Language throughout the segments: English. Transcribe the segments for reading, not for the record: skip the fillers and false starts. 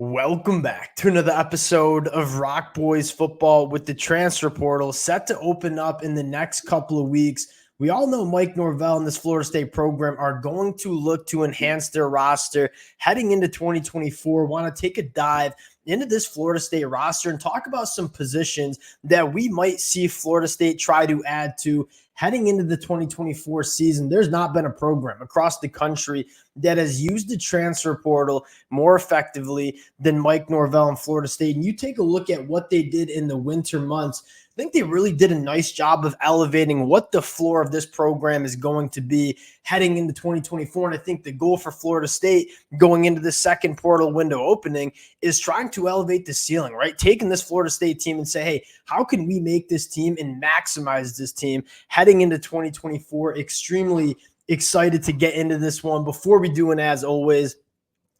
Welcome back to another episode of Rock Boys Football with the transfer portal set to open up in the next couple of weeks. We all know Mike Norvell and this Florida State program are going to look to enhance their roster heading into 2024. Want to take a dive into this Florida State roster and talk about some positions that we might see Florida State try to add to heading into the 2024 season. There's not been a program across the country that has used the transfer portal more effectively than Mike Norvell and Florida State. And you take a look at what they did in the winter months. I think they really did a nice job of elevating what the floor of this program is going to be heading into 2024. And I think the goal for Florida State going into the second portal window opening is trying to elevate the ceiling, right? Taking this Florida State team and say, hey, how can we make this team and maximize this team heading into 2024? Extremely excited to get into this one. Before we do, and as always,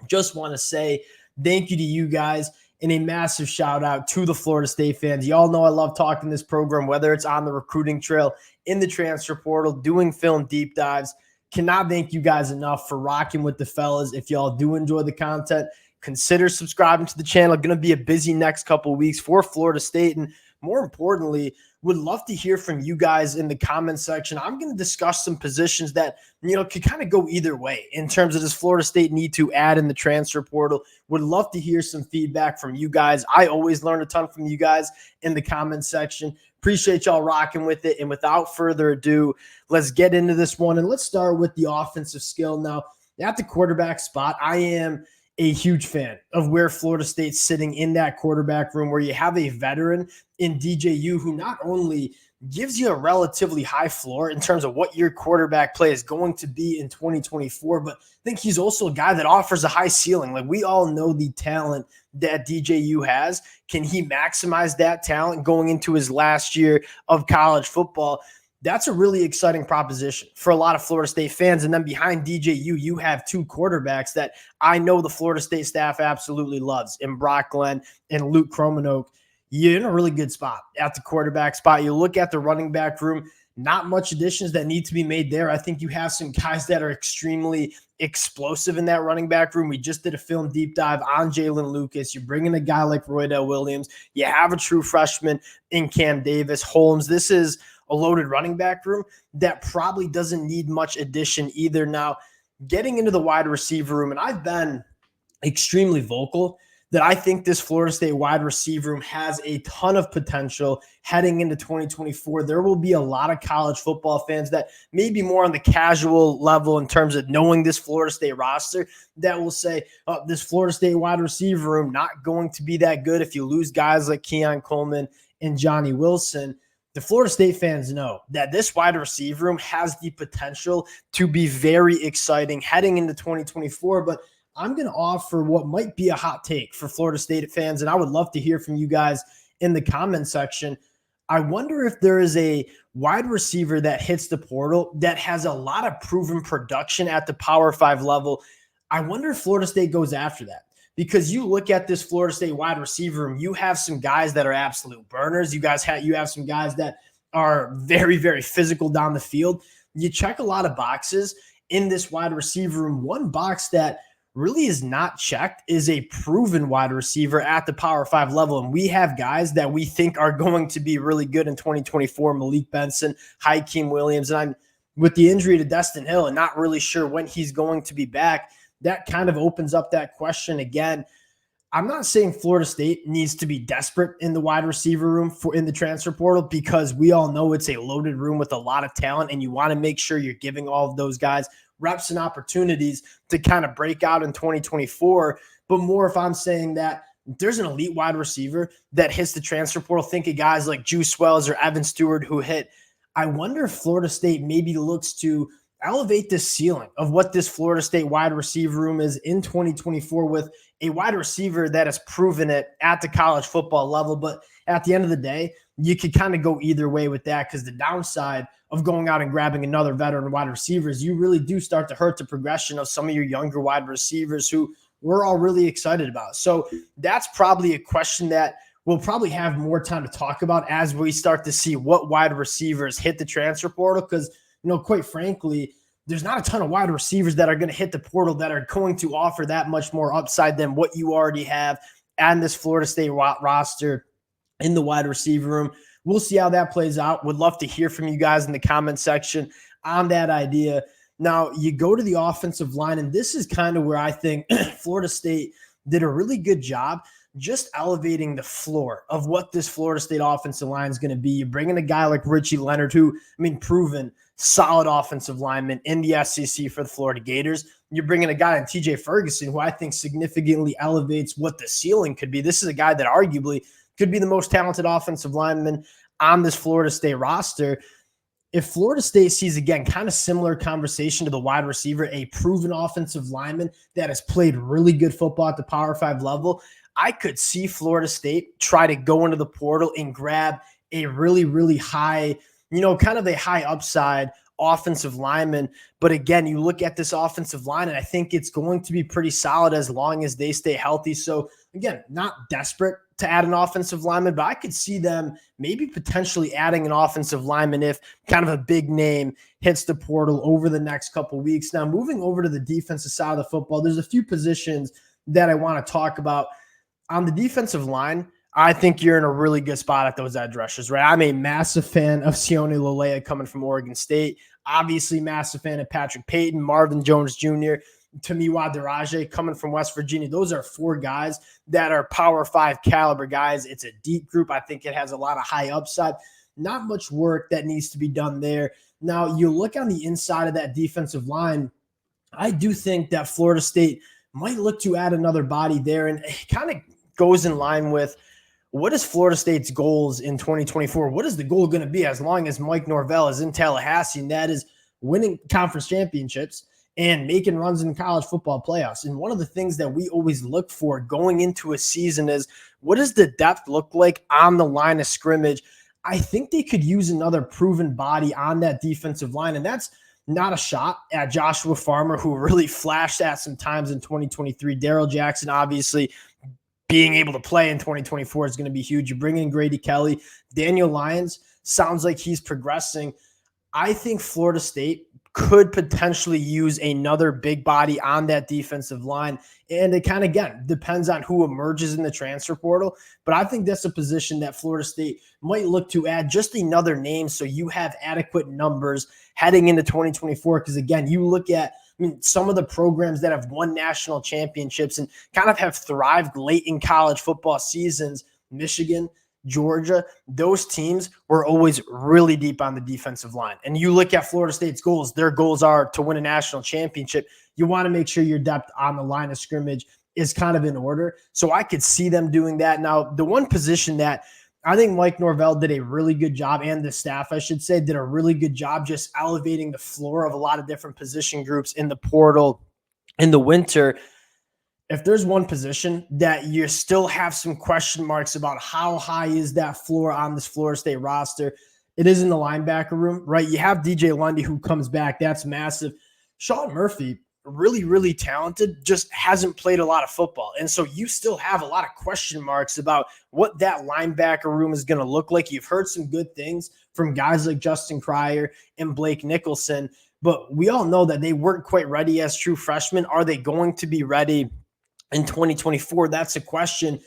just want to say thank you to you guys and a massive shout out to the Florida State fans. Y'all know I love talking this program, whether it's on the recruiting trail, in the transfer portal, doing film deep dives. Cannot thank you guys enough for rocking with the fellas. If y'all do enjoy the content, consider subscribing to the channel. Going to be a busy next couple of weeks for Florida State. And more importantly, would love to hear from you guys in the comment section. I'm going to discuss some positions that, could kind of go either way in terms of does Florida State need to add in the transfer portal. Would love to hear some feedback from you guys. I always learn a ton from you guys in the comment section. Appreciate y'all rocking with it. And without further ado, let's get into this one. And let's start with the offensive skill. Now, at the quarterback spot, I am a huge fan of where Florida State's sitting in that quarterback room, where you have a veteran in DJU who not only gives you a relatively high floor in terms of what your quarterback play is going to be in 2024, but I think he's also a guy that offers a high ceiling. Like, we all know the talent that DJU has. Can he maximize that talent going into his last year of college football? That's a really exciting proposition for a lot of Florida State fans. And then behind DJU, you have two quarterbacks that I know the Florida State staff absolutely loves, in Brock Glenn and Luke Cromanoke. You're in a really good spot at the quarterback spot. You look at the running back room, not much additions that need to be made there. I think you have some guys that are extremely explosive in that running back room. We just did a film deep dive on Jalen Lucas. You're bringing a guy like Roydell Williams. You have a true freshman in Cam Davis. Holmes. This is a loaded running back room that probably doesn't need much addition either. Now, getting into the wide receiver room, and I've been extremely vocal that I think this Florida State wide receiver room has a ton of potential heading into 2024. There will be a lot of college football fans that may be more on the casual level in terms of knowing this Florida State roster that will say, oh, this Florida State wide receiver room not going to be that good if you lose guys like Keon Coleman and Johnny Wilson. The Florida State fans know that this wide receiver room has the potential to be very exciting heading into 2024, but I'm going to offer what might be a hot take for Florida State fans, and I would love to hear from you guys in the comment section. I wonder if there is a wide receiver that hits the portal that has a lot of proven production at the Power 5 level. I wonder if Florida State goes after that. Because you look at this Florida State wide receiver room, you have some guys that are absolute burners. You have some guys that are very, very physical down the field. You check a lot of boxes in this wide receiver room. One box that really is not checked is a proven wide receiver at the Power 5 level. And we have guys that we think are going to be really good in 2024. Malik Benson, Hakeem Williams. And I'm with the injury to Destin Hill and not really sure when he's going to be back. That kind of opens up that question again. I'm not saying Florida State needs to be desperate in the wide receiver room in the transfer portal, because we all know it's a loaded room with a lot of talent, and you want to make sure you're giving all of those guys reps and opportunities to kind of break out in 2024. But more if I'm saying that there's an elite wide receiver that hits the transfer portal, think of guys like Juice Wells or Evan Stewart who hit. I wonder if Florida State maybe looks to elevate the ceiling of what this Florida State wide receiver room is in 2024 with a wide receiver that has proven it at the college football level. But at the end of the day, you could kind of go either way with that, because the downside of going out and grabbing another veteran wide receiver is you really do start to hurt the progression of some of your younger wide receivers who we're all really excited about. So that's probably a question that we'll probably have more time to talk about as we start to see what wide receivers hit the transfer portal, because quite frankly, there's not a ton of wide receivers that are going to hit the portal that are going to offer that much more upside than what you already have and this Florida State roster in the wide receiver room. We'll see how that plays out. Would love to hear from you guys in the comment section on that idea. Now, you go to the offensive line, and this is kind of where I think Florida State did a really good job just elevating the floor of what this Florida State offensive line is going to be. You bring in a guy like Richie Leonard, who, proven solid offensive lineman in the SEC for the Florida Gators. You're bringing a guy in TJ Ferguson, who I think significantly elevates what the ceiling could be. This is a guy that arguably could be the most talented offensive lineman on this Florida State roster. If Florida State sees, again, kind of similar conversation to the wide receiver, a proven offensive lineman that has played really good football at the Power 5 level, I could see Florida State try to go into the portal and grab a really, really high, kind of a high upside offensive lineman. But again, you look at this offensive line, and I think it's going to be pretty solid as long as they stay healthy. So again, not desperate to add an offensive lineman, but I could see them maybe potentially adding an offensive lineman if kind of a big name hits the portal over the next couple of weeks. Now, moving over to the defensive side of the football, there's a few positions that I want to talk about. On the defensive line, I think you're in a really good spot at those edge rushers, right? I'm a massive fan of Sione Lolea coming from Oregon State. Obviously, massive fan of Patrick Payton, Marvin Jones Jr., Tamiwa Daraje coming from West Virginia. Those are four guys that are Power 5 caliber guys. It's a deep group. I think it has a lot of high upside. Not much work that needs to be done there. Now, you look on the inside of that defensive line, I do think that Florida State might look to add another body there, and it kind of goes in line with what is Florida State's goals in 2024? What is the goal going to be as long as Mike Norvell is in Tallahassee? And that is winning conference championships and making runs in college football playoffs. And one of the things that we always look for going into a season is, what does the depth look like on the line of scrimmage? I think they could use another proven body on that defensive line. And that's not a shot at Joshua Farmer, who really flashed at some times in 2023. Darrell Jackson, obviously, being able to play in 2024 is going to be huge. You bring in Grady Kelly. Daniel Lyons sounds like he's progressing. I think Florida State could potentially use another big body on that defensive line. And it kind of, again, depends on who emerges in the transfer portal. But I think that's a position that Florida State might look to add just another name so you have adequate numbers heading into 2024. Because, again, you look at some of the programs that have won national championships and kind of have thrived late in college football seasons, Michigan, Georgia, those teams were always really deep on the defensive line. And you look at Florida State's goals, their goals are to win a national championship. You want to make sure your depth on the line of scrimmage is kind of in order. So I could see them doing that. Now, the one position that I think Mike Norvell did a really good job, and the staff, I should say, did a really good job just elevating the floor of a lot of different position groups in the portal in the winter. If there's one position that you still have some question marks about how high is that floor on this Florida State roster, it is in the linebacker room, right? You have DJ Lundy who comes back. That's massive. Sean Murphy, really, really talented, just hasn't played a lot of football. And so you still have a lot of question marks about what that linebacker room is going to look like. You've heard some good things from guys like Justin Cryer and Blake Nicholson, but we all know that they weren't quite ready as true freshmen. Are they going to be ready in 2024? That's a question.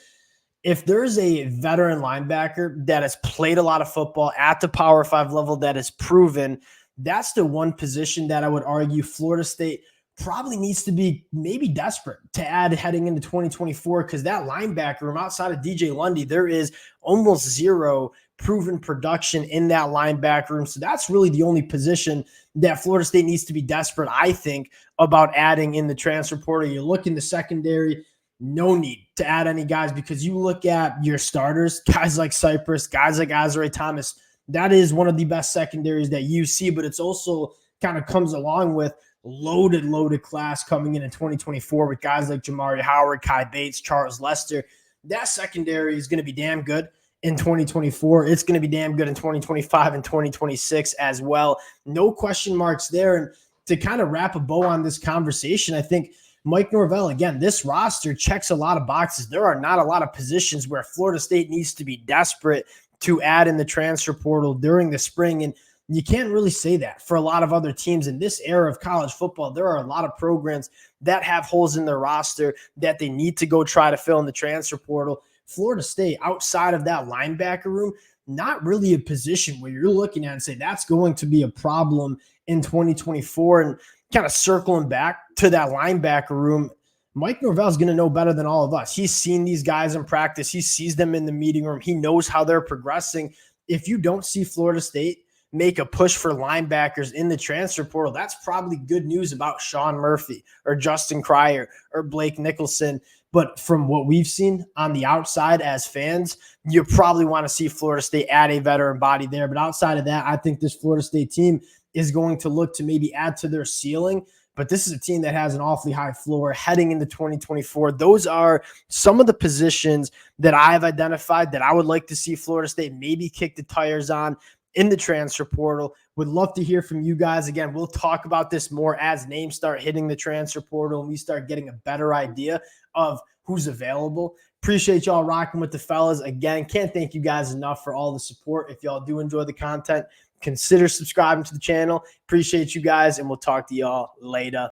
If there's a veteran linebacker that has played a lot of football at the Power 5 level that is proven, that's the one position that I would argue Florida State probably needs to be maybe desperate to add heading into 2024, because that linebacker room outside of DJ Lundy, there is almost zero proven production in that linebacker room. So that's really the only position that Florida State needs to be desperate, I think, about adding in the transfer portal. You look in the secondary, no need to add any guys, because you look at your starters, guys like Cypress, guys like Azare Thomas, that is one of the best secondaries that you see, but it's also kind of comes along with loaded class coming in 2024 with guys like Jamari Howard, Kai Bates, Charles Lester. That secondary is going to be damn good in 2024. It's going to be damn good in 2025 and 2026 as well. No question marks there. And to kind of wrap a bow on this conversation, I think Mike Norvell, again, this roster checks a lot of boxes. There are not a lot of positions where Florida State needs to be desperate to add in the transfer portal during the spring. And You can't really say that for a lot of other teams in this era of college football. There are a lot of programs that have holes in their roster that they need to go try to fill in the transfer portal. Florida State, outside of that linebacker room, not really a position where you're looking at and say that's going to be a problem in 2024. And kind of circling back to that linebacker room, Mike Norvell is going to know better than all of us. He's seen these guys in practice. He sees them in the meeting room. He knows how they're progressing. If you don't see Florida State make a push for linebackers in the transfer portal, that's probably good news about Sean Murphy or Justin Cryer or Blake Nicholson. But from what we've seen on the outside as fans, you probably want to see Florida State add a veteran body there. But outside of that, I think this Florida State team is going to look to maybe add to their ceiling. But this is a team that has an awfully high floor heading into 2024. Those are some of the positions that I've identified that I would like to see Florida State maybe kick the tires on in the transfer portal. Would love to hear from you guys. Again, we'll talk about this more as names start hitting the transfer portal and we start getting a better idea of who's available. Appreciate y'all rocking with the fellas. Again, can't thank you guys enough for all the support. If y'all do enjoy the content, consider subscribing to the channel. Appreciate you guys, and we'll talk to y'all later.